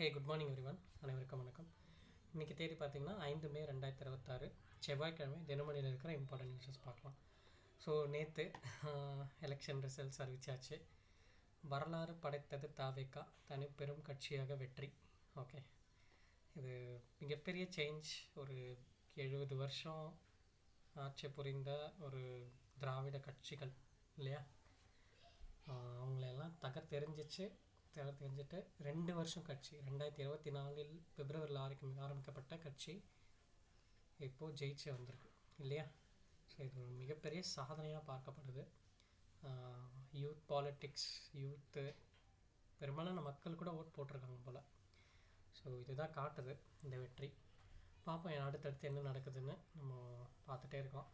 Good morning everyone. அனைவருக்கும் வணக்கம். இன்றைக்கி தேதி பார்த்திங்கன்னா 5 மே 2026 செவ்வாய்க்கிழமை. தினமணியில் இருக்கிற இம்பார்ட்டன்ட் நியூஸஸ் பார்க்கலாம். ஸோ நேற்று எலெக்ஷன் ரிசல்ட்ஸ் அறிவிச்சாச்சு. வரலாறு படைத்தது தாவேகா, தனி பெரும் கட்சியாக வெற்றி. ஓகே, இது மிகப்பெரிய சேஞ்ச். ஒரு 70 வருஷம் ஆட்சி புரிந்த ஒரு திராவிட கட்சிகள் இல்லையா, அவங்களெல்லாம் தெரிஞ்சிட்டு 2 வருஷம் கட்சி 2024 பிப்ரவரியில் ஆரம்பிக்கப்பட்ட கட்சி இப்போது ஜெயிச்சு வந்திருக்கு இல்லையா. ஸோ இது ஒரு மிகப்பெரிய சாதனையாக பார்க்கப்படுது. யூத் பாலிட்டிக்ஸ், யூத்து பெரும்பாலான மக்கள் கூட ஓட் போட்டிருக்காங்க போல். ஸோ இதுதான் காட்டுது இந்த வெற்றி. பார்ப்போம் அடுத்தடுத்து என்ன நடக்குதுன்னு நம்ம பார்த்துட்டே இருக்கோம்.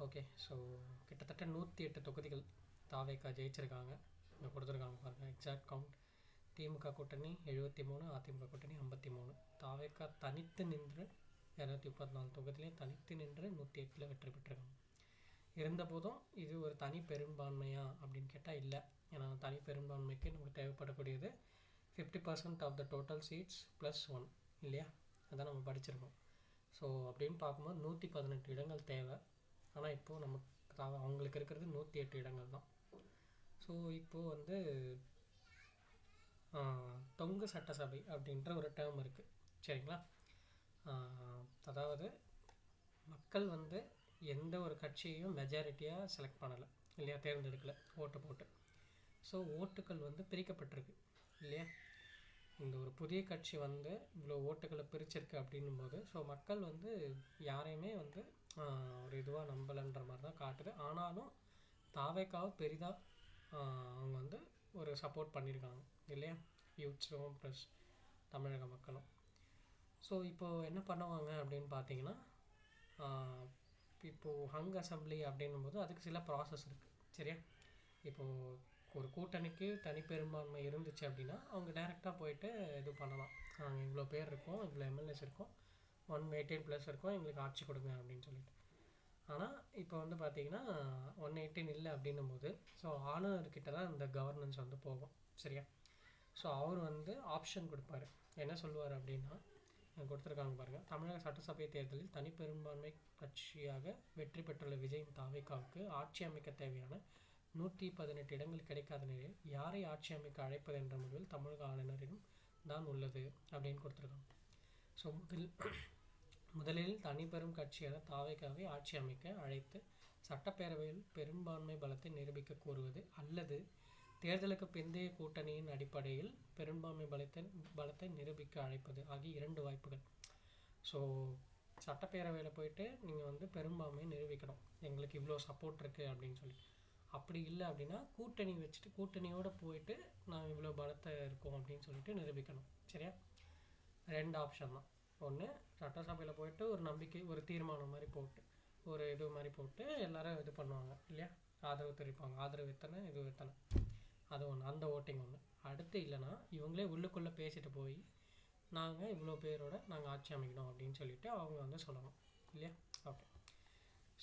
ஓகே, ஸோ கிட்டத்தட்ட 108 தொகுதிகள் தாவேகா ஜெயிச்சிருக்காங்க. இங்கே கொடுத்துருக்காங்க பாருங்கள் எக்ஸாக்ட் கவுண்ட். திமுக கூட்டணி 73, அதிமுக கூட்டணி 53. தாவேகா தனித்து நின்று 234 தொகுதியிலையும் தனித்து நின்று 108 வெற்றி பெற்றிருக்காங்க. இருந்தபோதும் இது ஒரு தனி பெரும்பான்மையா அப்படின்னு கேட்டால் இல்லை. ஏன்னா தனி பெரும்பான்மைக்கு நமக்கு தேவைப்படக்கூடியது 50% ஆஃப் த டோட்டல் சீட்ஸ் +1 இல்லையா, அதான் நம்ம படிச்சிருக்கோம். ஸோ அப்படின்னு பார்க்கும்போது 118 இடங்கள் தேவை. ஆனால் இப்போது நமக்கு அவங்களுக்கு இருக்கிறது 108 இடங்கள் தான். ஸோ இப்போது தொங்கு சட்டசபை அப்படின்ற ஒரு டேர்ம் இருக்குது சரிங்களா. அதாவது மக்கள் எந்த ஒரு கட்சியையும் மெஜாரிட்டியாக செலக்ட் பண்ணலை இல்லையா, தேர்ந்தெடுக்கலை, ஓட்டு போட்டு. ஸோ ஓட்டுக்கள் பிரிக்கப்பட்டிருக்கு இல்லையா. இந்த ஒரு புதிய கட்சி இவ்வளோ ஓட்டுக்களை பிரிச்சிருக்கு அப்படின்னும் போது ஸோ மக்கள் யாரையுமே ஒரு இதுவாக நம்பலைன்ற மாதிரி தான் காட்டுது. ஆனாலும் தாவேக்காவை பெரிதாக அவங்க ஒரு சப்போர்ட் பண்ணியிருக்காங்க இல்லையா, யூத்ஸும் ப்ளஸ் தமிழக மக்களும். ஸோ இப்போது என்ன பண்ணுவாங்க அப்படின்னு பார்த்தீங்கன்னா, இப்போது ஹங் அசம்பிளி அப்படின்னும்போது அதுக்கு சில ப்ராசஸ் இருக்குது சரியா. இப்போது ஒரு கூட்டணிக்கு தனிப்பெரும்பான்மை இருந்துச்சு அப்படின்னா அவங்க டைரெக்டாக போயிட்டு இது பண்ணலாம். நாங்கள் இவ்வளோ பேர் இருக்கோம், இவ்வளோ எம்எல்ஏஸ் இருக்கோம், 118+ இருக்கோம், எங்களுக்கு ஆட்சி கொடுங்க அப்படின்னு சொல்லிட்டு. ஆனால் இப்போ பார்த்தீங்கன்னா 118 இல்லை அப்படின்னும் போது ஸோ ஆளுநர்கிட்ட தான் இந்த கவர்னன்ஸ் போகும் சரியா. ஸோ அவர் ஆப்ஷன் கொடுப்பார். என்ன சொல்லுவார் அப்படின்னா, கொடுத்துருக்காங்க பாருங்கள். தமிழக சட்டசபை தேர்தலில் தனிப்பெரும்பான்மை கட்சியாக வெற்றி பெற்றுள்ள விஜயின் தாவேகாவுக்கு ஆட்சி அமைக்க தேவையான 118 இடங்கள் கிடைக்காத நிலையில் யாரை ஆட்சி அமைக்க அழைப்பது என்ற முடிவில் தமிழக ஆளுநரிடம் தான் உள்ளது அப்படின்னு கொடுத்துருக்காங்க. ஸோ முதலில் தனிப்பெரும் கட்சியான தாவேகாவை ஆட்சி அமைக்க அழைத்து சட்டப்பேரவையில் பெரும்பான்மை பலத்தை நிரூபிக்க கூறுவது, அல்லது தேர்தலுக்கு பிந்தைய கூட்டணியின் அடிப்படையில் பெரும்பான்மை பலத்தை நிரூபிக்க அழைப்பது ஆகிய 2 வாய்ப்புகள். ஸோ சட்டப்பேரவையில் போயிட்டு நீங்கள் பெரும்பான்மையை நிரூபிக்கணும், எங்களுக்கு இவ்வளோ சப்போர்ட் இருக்குது அப்படின்னு சொல்லி. அப்படி இல்லை அப்படின்னா கூட்டணி வச்சுட்டு கூட்டணியோடு போயிட்டு நாங்கள் இவ்வளோ பலத்தை இருக்கோம் அப்படின்னு சொல்லிட்டு நிரூபிக்கணும் சரியா. 2 ஆப்ஷன் தான். ஒன்று, சட்டசபையில் போயிட்டு ஒரு நம்பிக்கை, ஒரு தீர்மானம் மாதிரி போட்டு, ஒரு இது மாதிரி போட்டு எல்லோரும் இது பண்ணுவாங்க இல்லையா, ஆதரவு தெரிவிப்பாங்க, ஆதரவு எத்தனை இது எத்தனை, அது ஒன்று, அந்த ஓட்டிங் ஒன்று. அடுத்து இல்லைனா இவங்களே உள்ளுக்குள்ளே பேசிட்டு போய் நாங்கள் இவ்வளோ பேரோட நாங்கள் ஆட்சி அமைக்கணும் அப்படின்னு சொல்லிட்டு அவங்க சொல்லணும் இல்லையா. ஓகே,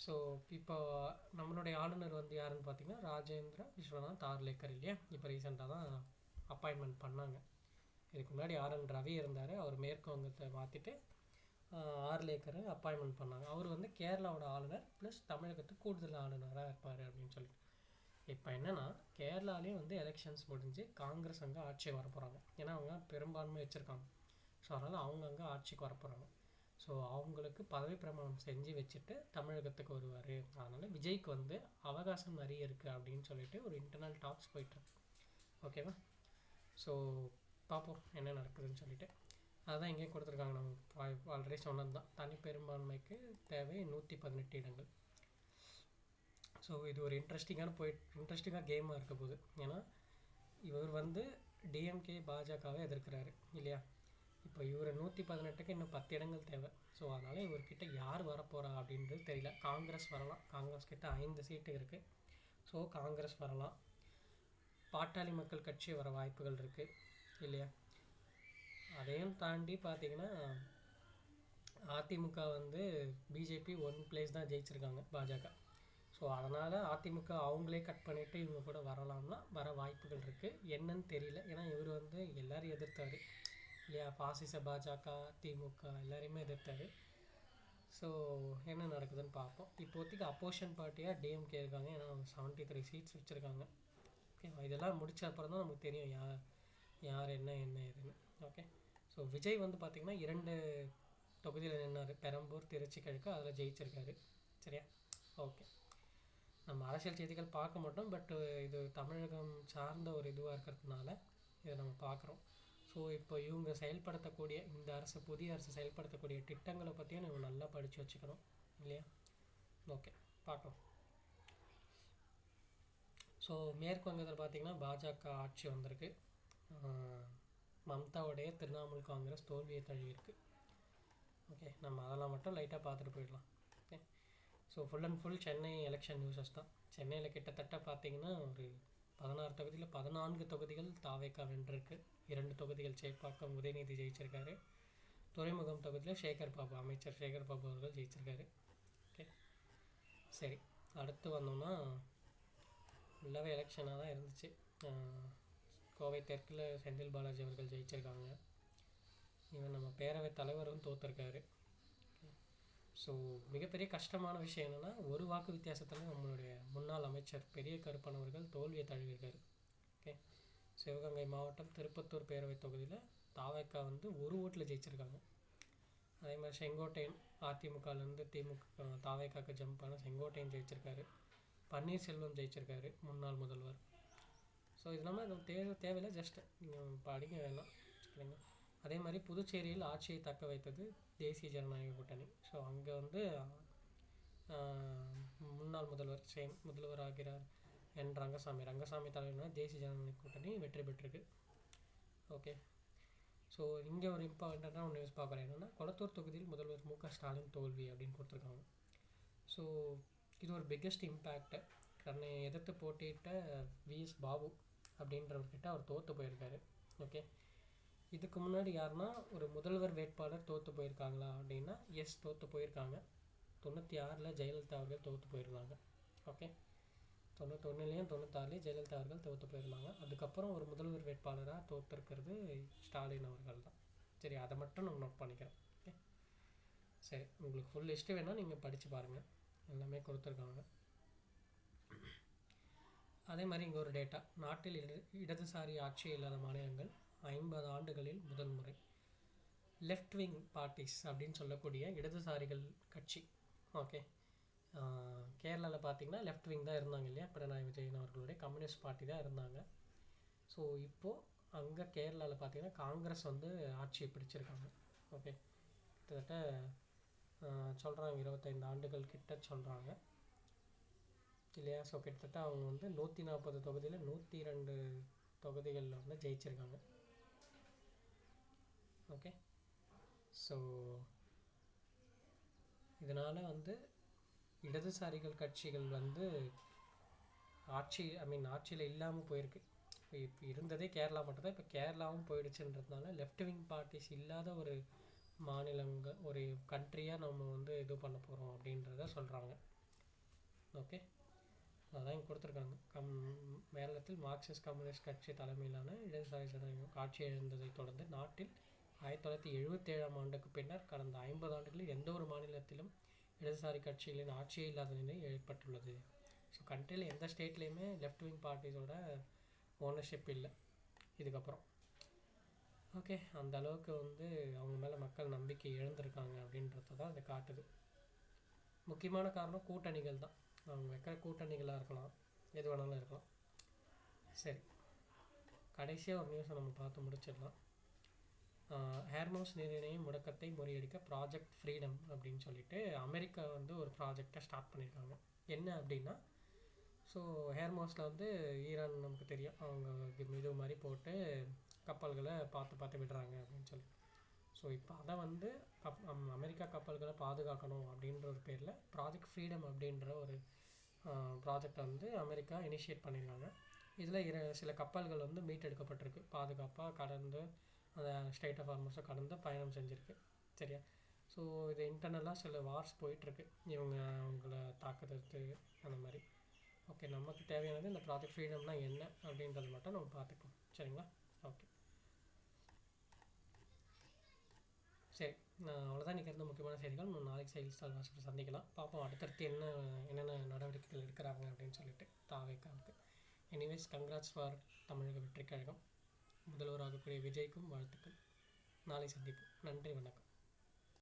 ஸோ இப்போ நம்மளுடைய ஆளுநர் யாருன்னு பார்த்தீங்கன்னா ராஜேந்திர விஸ்வநாத் ஆர்லேக்கர் இல்லையா. இப்போ ரீசெண்டாக தான் அப்பாயின்மெண்ட் பண்ணாங்க. இதுக்கு முன்னாடி RN ரவி இருந்தார், அவர் மேற்கு வங்கத்தை மாற்றிட்டு ஆர்லேக்கரை அப்பாயின்மெண்ட் பண்ணாங்க. அவர் கேரளாவோட ஆளுநர் ப்ளஸ் தமிழகத்துக்கு கூடுதல் ஆளுநராக இருப்பார் அப்படின்னு சொல்லிட்டு. இப்போ என்னென்னா கேரளாலேயும் எலெக்ஷன்ஸ் முடிஞ்சு காங்கிரஸ் அங்கே ஆட்சிக்கு வர போகிறாங்க. ஏன்னா அவங்க பெரும்பான்மை வச்சுருக்காங்க. ஸோ அதனால் அவங்க அங்கே ஆட்சிக்கு வர போகிறாங்க. ஸோ அவங்களுக்கு பதவி பிரமாணம் செஞ்சு வச்சுட்டு தமிழகத்துக்கு வருவார். அதனால் விஜய்க்கு அவகாசம் நிறைய இருக்குது அப்படின்னு சொல்லிட்டு ஒரு இன்டர்னல் டாக்ஸ் போயிட்டுருக்கு. ஓகேவா. ஸோ பார்ப்போம் என்ன நடக்குதுன்னு சொல்லிட்டு. அதுதான் இங்கேயும் கொடுத்துருக்காங்க. நம்ம ஆல்ரெடி சொன்னது தான், தனி பெரும்பான்மைக்கு தேவை 118 இடங்கள். ஸோ இது ஒரு இன்ட்ரெஸ்டிங்காக கேமாக இருக்க போகுது. ஏன்னா இவர் டிஎம்கே பாஜகவை எதிர்க்கிறாரு இல்லையா. இப்போ இவர் 118க்கு இன்னும் 10 இடங்கள் தேவை. ஸோ அதனால் இவர்கிட்ட யார் வரப்போகிறா அப்படின்றது தெரியல. காங்கிரஸ் வரலாம், காங்கிரஸ் கிட்ட 5 சீட்டு இருக்குது. ஸோ காங்கிரஸ் வரலாம். பாட்டாளி மக்கள் கட்சி வர வாய்ப்புகள் இருக்குது இல்லையா. அதையும் தாண்டி பார்த்திங்கன்னா அதிமுக பிஜேபி 1 பிளேஸ் தான் ஜெயிச்சிருக்காங்க பாஜக. ஸோ அதனால் அதிமுக அவங்களே கட் பண்ணிவிட்டு இவங்க கூட வரலாம்னா வர வாய்ப்புகள் இருக்குது. என்னன்னு தெரியல. ஏன்னா இவர் எல்லோரும் எதிர்த்தார். இல்லையா? பாசிச பாஜக, திமுக எல்லாரையுமே எதிர்த்தாரு. ஸோ என்ன நடக்குதுன்னு பார்ப்போம். இப்போதைக்கு அப்போசிஷன் பார்ட்டியாக டிஎம்கே இருக்காங்க. ஏன்னா அவங்க 73 சீட்ஸ் வச்சுருக்காங்க. ஓகே, இதெல்லாம் முடிச்ச அப்புறம் தான் நமக்கு தெரியும் யார் யார் என்ன ஏதுன்னு. ஓகே, ஸோ விஜய் வந்து பார்த்திங்கன்னா 2 தொகுதியில் நின்னார், பெரம்பூர், திருச்சி கிழக்கு. அதில் ஜெயிச்சிருக்காரு. சரியா? ஓகே, நம்ம அரசியல் செய்திகள் பார்க்க மாட்டோம், பட் இது தமிழகம் சார்ந்த ஒரு இதுவாக இருக்கிறதுனால இதை நம்ம பார்க்குறோம். ஸோ இப்போ இவங்க செயல்படுத்தக்கூடிய இந்த அரசு, புதிய அரசு செயல்படுத்தக்கூடிய திட்டங்களை பற்றியும் நம்ம நல்லா படித்து வச்சுக்கணும் இல்லையா? ஓகே, பார்க்கலாம். ஸோ மேற்கு வங்கத்தில் பார்த்திங்கன்னா பாஜக ஆட்சி வந்திருக்கு. மம்தாவுடைய திரிணாமுல் காங்கிரஸ் தோல்வியை தழுவிருக்கு. ஓகே, நம்ம அதெல்லாம் மட்டும் லைட்டாக பார்த்துட்டு போயிடலாம். Okay, so full and full Chennai election newses தான். சென்னையில் கிட்டத்தட்ட பார்த்திங்கன்னா ஒரு 16 தொகுதியில் 14 தொகுதிகள் தாவேக்கா வென்றிருக்கு. 2 தொகுதிகள் சேப்பாக்கம் உதயநிதி ஜெயிச்சிருக்காரு. துறைமுகம் தொகுதியில் சேகர் பாபு, அமைச்சர் சேகர் பாபு அவர்கள் ஜெயிச்சிருக்காரு. ஓகே, சரி, அடுத்து வந்தோம்னா ஃபுல்லாகவே எலெக்ஷனாக தான் இருந்துச்சு. கோவை தெற்கில் செந்தில் பாலாஜி அவர்கள் ஜெயிச்சிருக்காங்க. இவன் நம்ம பேரவைத் தலைவரும் தோற்றுருக்காரு. ஸோ மிகப்பெரிய கஷ்டமான விஷயம் என்னென்னா, ஒரு வாக்கு வித்தியாசத்தில் நம்மளுடைய முன்னாள் அமைச்சர் பெரிய கருப்பன் அவர்கள் தோல்வியை தழுவிருக்காரு. ஓகே, சிவகங்கை மாவட்டம் திருப்பத்தூர் பேரவை தொகுதியில் தாவேக்கா வந்து ஒரு ஓட்டில் ஜெயிச்சிருக்காங்க. அதே மாதிரி செங்கோட்டையன் அதிமுகலேருந்து திமுக தாவேக்காவுக்கு ஜம்ப் பண்ண செங்கோட்டையன் ஜெயிச்சிருக்காரு. பன்னீர்செல்வம் ஜெயிச்சிருக்காரு, முன்னாள் முதல்வர். ஸோ இது இல்லாமல் இது தேவையில்லை, ஜஸ்ட் நீங்கள் படிக்க வேணாம். சரிங்களா? அதே மாதிரி புதுச்சேரியில் ஆட்சியை தக்க வைத்தது தேசிய ஜனநாயக கூட்டணி. ஸோ அங்கே வந்து முன்னாள் முதல்வர் ஆகிறார் ரங்கசாமி தலைவர்னா தேசிய ஜனநாயக கூட்டணி வெற்றி பெற்றிருக்கு. ஓகே, ஸோ இங்கே ஒரு இம்பார்ட்டண்ட்டான ஒரு நியூஸ் பார்க்குறேன். என்னென்னா, கொளத்தூர் தொகுதியில் முதல்வர் மு க ஸ்டாலின் தோல்வி அப்படின்னு கொடுத்துருக்காங்க. ஸோ இது ஒரு பிக்கெஸ்ட் இம்பேக்ட். தன்னை எதிர்த்து போட்டியிட்ட விஎஸ் பாபு அப்படின்றவர்கிட்ட அவர் தோற்று போயிருக்காரு. ஓகே, இதுக்கு முன்னாடி யாருன்னா ஒரு முதல்வர் வேட்பாளர் தோற்று போயிருக்காங்களா அப்படின்னா எஸ், தோற்று போயிருக்காங்க. 96 ஜெயலலிதா அவர்கள் தோற்று போயிருந்தாங்க. ஓகே, 91 96 ஜெயலலிதா அவர்கள் தோற்று போயிருந்தாங்க. அதுக்கப்புறம் ஒரு முதல்வர் வேட்பாளராக தோற்றுருக்கிறது ஸ்டாலின் அவர்கள் தான். சரி, அதை மட்டும் நம்ம நோட் பண்ணிக்கிறோம். ஓகே, சரி, உங்களுக்கு ஃபுல் லிஸ்ட்டு வேணால் நீங்கள் படித்து பாருங்கள், எல்லாமே கொடுத்துருக்காங்க. அதே மாதிரி இங்கே ஒரு டேட்டா, நாட்டில் இடதுசாரி ஆட்சி இல்லாத மாநிலங்கள் 50 ஆண்டுகளில் முதல் முறை. லெஃப்ட் விங் பார்ட்டிஸ் அப்படின்னு சொல்லக்கூடிய இடதுசாரிகள் கட்சி. ஓகே, கேரளாவில் பார்த்திங்கன்னா லெஃப்ட் விங் தான் இருந்தாங்க இல்லையா? பினராயி விஜயன் அவர்களுடைய கம்யூனிஸ்ட் பார்ட்டி தான் இருந்தாங்க. ஸோ இப்போது அங்கே கேரளாவில் பார்த்திங்கன்னா காங்கிரஸ் வந்து ஆட்சியை பிடிச்சிருக்காங்க. ஓகே, கிட்டத்தட்ட சொல்கிறாங்க 25 ஆண்டுகள் கிட்ட சொல்கிறாங்க இல்லையா? ஸோ கிட்டத்தட்ட அவங்க வந்து 140 தொகுதியில் 102 தொகுதிகளில் வந்து ஜெயிச்சிருக்காங்க. ஓகே, ஸோ இதனால் வந்து இடதுசாரிகள் கட்சிகள் வந்து ஆட்சியில் இல்லாமல் போயிருக்கு. இப்போ இருந்ததே கேரளா மட்டும்தான், இப்போ கேரளாவும் போயிடுச்சுன்றதுனால லெஃப்ட் விங் பார்ட்டிஸ் இல்லாத ஒரு மாநிலங்கள், ஒரு கண்ட்ரியாக நம்ம வந்து இது பண்ண போகிறோம் அப்படின்றத சொல்கிறாங்க. ஓகே, அதான் இங்கே கொடுத்துருக்காங்க. கேரளத்தில் மார்க்சிஸ்ட் கம்யூனிஸ்ட் கட்சி தலைமையிலான இடதுசாரி ஜனநாயகம் ஆட்சி இழந்ததை தொடர்ந்து நாட்டில் 1977ஆம் ஆண்டுக்கு பின்னர் கடந்த 50 ஆண்டுகளில் எந்த ஒரு மாநிலத்திலும் இடதுசாரி கட்சிகளின் ஆட்சியே இல்லாத நிலை ஏற்பட்டுள்ளது. ஸோ கண்ட்ரியில் எந்த ஸ்டேட்லேயுமே லெஃப்ட் விங் பார்ட்டிஸோட ஓனர்ஷிப் இல்லை இதுக்கப்புறம். ஓகே, அந்த அளவுக்கு வந்து அவங்க மேலே மக்கள் நம்பிக்கை இழந்திருக்காங்க அப்படின்றத தான் அதை காட்டுது. முக்கியமான காரணம் கூட்டணிகள் தான். அவங்க வைக்கிற கூட்டணிகளாக இருக்கலாம், எது வேணாலும் இருக்கலாம். சரி, கடைசியாக ஒரு நியூஸை நம்ம பார்த்து முடிச்சிடலாம். ஹேர்மோஸ் நீரிணையின் முடக்கத்தை முறியடிக்க ப்ராஜெக்ட் ஃப்ரீடம் அப்படின்னு சொல்லிட்டு அமெரிக்கா வந்து ஒரு ப்ராஜெக்டை ஸ்டார்ட் பண்ணியிருக்காங்க. என்ன அப்படின்னா, ஸோ ஹேர்மோஸில் வந்து ஈரான் நமக்கு தெரியும், அவங்க இது மாதிரி போட்டு கப்பல்களை பார்த்து விடுறாங்க அப்படின்னு சொல்லி. ஸோ இப்போ அதை வந்து அமெரிக்கா கப்பல்களை பாதுகாக்கணும் அப்படின்ற ஒரு பேரில் ப்ராஜெக்ட் ஃப்ரீடம் அப்படின்ற ஒரு ப்ராஜெக்டை வந்து அமெரிக்கா இனிஷியேட் பண்ணியிருக்காங்க. இதில் சில கப்பல்கள் வந்து மீட்டெடுக்கப்பட்டிருக்கு, பாதுகாப்பாக கடந்து அந்த ஸ்ட்ரெய்ட் ஆஃப் ஹார்மஸை கடந்து பயணம் செஞ்சுருக்கு. சரியா? ஸோ இது இன்டர்னலாக சில வார்ஸ் போயிட்டுருக்கு, அவங்கள தாக்குறது அந்த மாதிரி. ஓகே, நமக்கு தேவையானது இந்த ப்ராஜெக்ட் ஃப்ரீடம்னா என்ன அப்படின்றது மட்டும் நம்ம பார்த்துக்கலாம். சரிங்களா? ஓகே, சரி, நான் அவ்வளோதான் இன்றைக்கி இருந்த முக்கியமான செய்திகள். இன்னும் நாளைக்கு செய்தித்தாள் வாசிப்பில் சந்திக்கலாம். பார்ப்போம் அடுத்தடுத்து என்னென்ன நடவடிக்கைகள் எடுக்கிறாங்க அப்படின்னு சொல்லிட்டு தாவேக்காவுக்கு. எனிவேஸ், கங்க்ராட்ஸ் ஃபார் தமிழக வெற்றிக் கழகம். முதல்வராகக்கூடிய விஜய்க்கும் வாழ்த்துக்கள். நாளை சந்திப்போம். நன்றி, வணக்கம்.